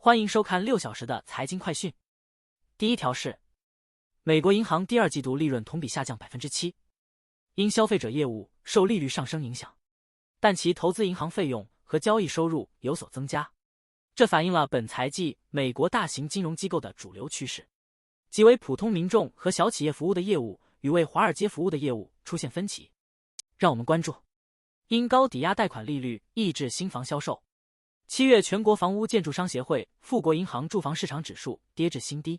欢迎收看6小时的财经快讯。第一条是，美国银行第二季度利润同比下降 7%， 因消费者业务受利率上升影响，但其投资银行费用和交易收入有所增加。这反映了本财季美国大型金融机构的主流趋势，即为普通民众和小企业服务的业务与为华尔街服务的业务出现分歧。让我们关注，因高抵押贷款利率抑制新房销售。7月全国房屋建筑商协会富国银行住房市场指数跌至新低，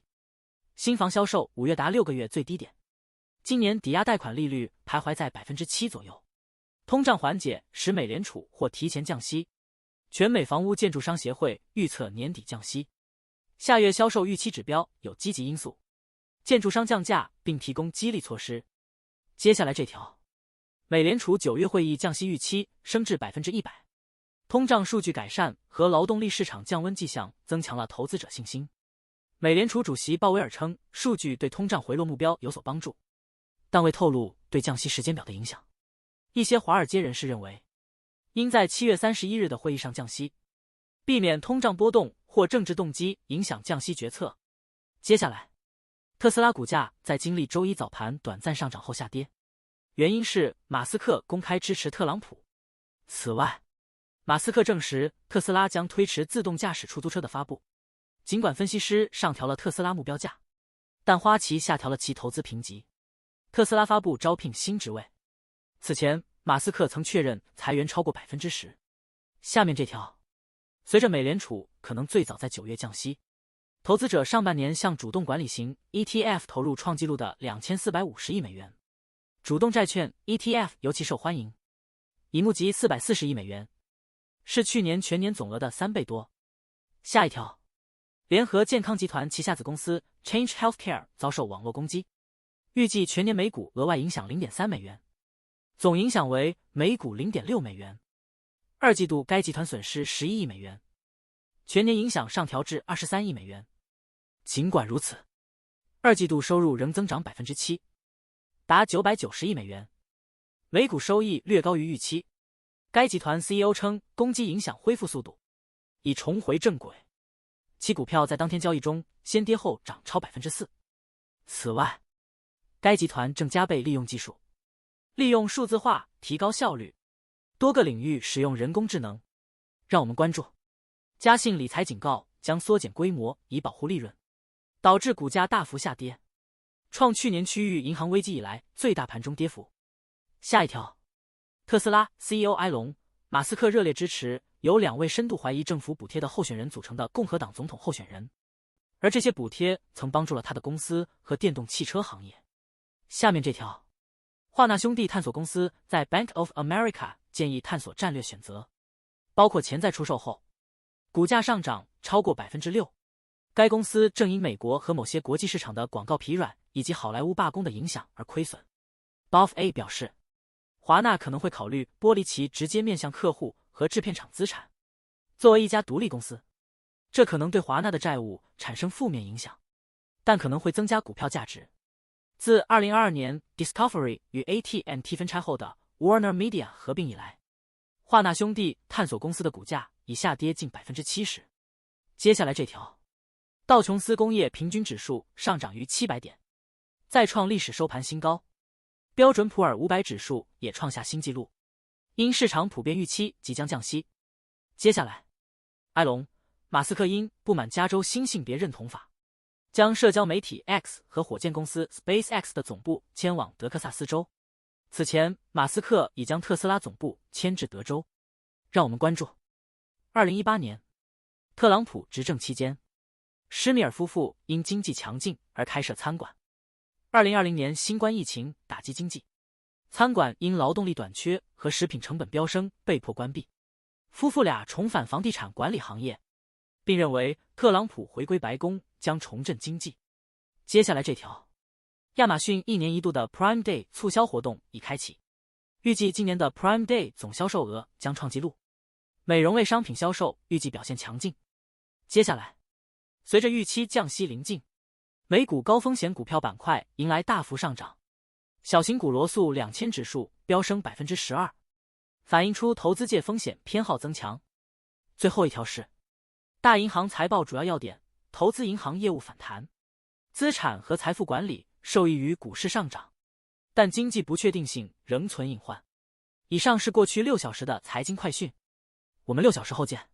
新房销售5月达6个月最低点。今年抵押贷款利率徘徊在 7% 左右，通胀缓解使美联储或提前降息。全美房屋建筑商协会预测年底降息。下月销售预期指标有积极因素，建筑商降价并提供激励措施。接下来这条，美联储9月会议降息预期升至 100%。通胀数据改善和劳动力市场降温迹象增强了投资者信心。美联储主席鲍威尔称，数据对通胀回落目标有所帮助，但未透露对降息时间表的影响。一些华尔街人士认为，应在7月31日的会议上降息，避免通胀波动或政治动机影响降息决策。接下来，特斯拉股价在经历周一早盘短暂上涨后下跌，原因是马斯克公开支持特朗普。此外，马斯克证实特斯拉将推迟自动驾驶出租车的发布。尽管分析师上调了特斯拉目标价，但花旗下调了其投资评级。特斯拉发布招聘新职位。此前，马斯克曾确认裁员超过 10%。下面这条，随着美联储可能最早在9月降息，投资者上半年向主动管理型 ETF 投入创纪录的2450亿美元。主动债券 ETF 尤其受欢迎，已募集440亿美元，是去年全年总额的3倍多。下一条，联合健康集团旗下子公司 Change Healthcare 遭受网络攻击，预计全年每股额外影响 0.3 美元，总影响为每股 0.6 美元。二季度该集团损失11亿美元，全年影响上调至23亿美元。尽管如此，二季度收入仍增长 7%， 达990亿美元，每股收益略高于预期。该集团 CEO 称，攻击影响恢复速度，已重回正轨。其股票在当天交易中先跌后涨超 4%。此外，该集团正加倍利用技术，利用数字化提高效率，多个领域使用人工智能。让我们关注，嘉信理财警告将缩减规模以保护利润，导致股价大幅下跌，创去年区域银行危机以来最大盘中跌幅。下一条，特斯拉 CEO 埃隆·马斯克热烈支持由2位深度怀疑政府补贴的候选人组成的共和党总统候选人，而这些补贴曾帮助了他的公司和电动汽车行业。下面这条，华纳兄弟探索公司在 Bank of America 建议探索战略选择，包括潜在出售后，股价上涨超过 6%。该公司正因美国和某些国际市场的广告疲软以及好莱坞罢工的影响而亏损。BofA 表示，华纳可能会考虑剥离其直接面向客户和制片厂资产。作为一家独立公司，这可能对华纳的债务产生负面影响，但可能会增加股票价值。自2022年 Discovery 与 AT&T 分拆后的 Warner Media 合并以来，华纳兄弟探索公司的股价已下跌近 70%。接下来这条，道琼斯工业平均指数上涨逾700点，再创历史收盘新高。标准普尔500指数也创下新纪录，因市场普遍预期即将降息。接下来，埃隆·马斯克因不满加州新性别认同法，将社交媒体 X 和火箭公司 SpaceX 的总部迁往德克萨斯州。此前，马斯克已将特斯拉总部迁至德州。让我们关注，2018年，特朗普执政期间，施密尔夫妇因经济强劲而开设餐馆。2020年新冠疫情打击经济，餐馆因劳动力短缺和食品成本飙升被迫关闭。夫妇俩重返房地产管理行业，并认为特朗普回归白宫将重振经济。接下来这条，亚马逊1年1度的 Prime Day 促销活动已开启，预计今年的 Prime Day 总销售额将创纪录。美容类商品销售预计表现强劲。接下来，随着预期降息临近，美股高风险股票板块迎来大幅上涨，小型股罗素2000指数飙升 12%， 反映出投资界风险偏好增强。最后一条是，大银行财报主要要点：投资银行业务反弹，资产和财富管理受益于股市上涨，但经济不确定性仍存隐患。以上是过去6小时的财经快讯，我们6小时后见。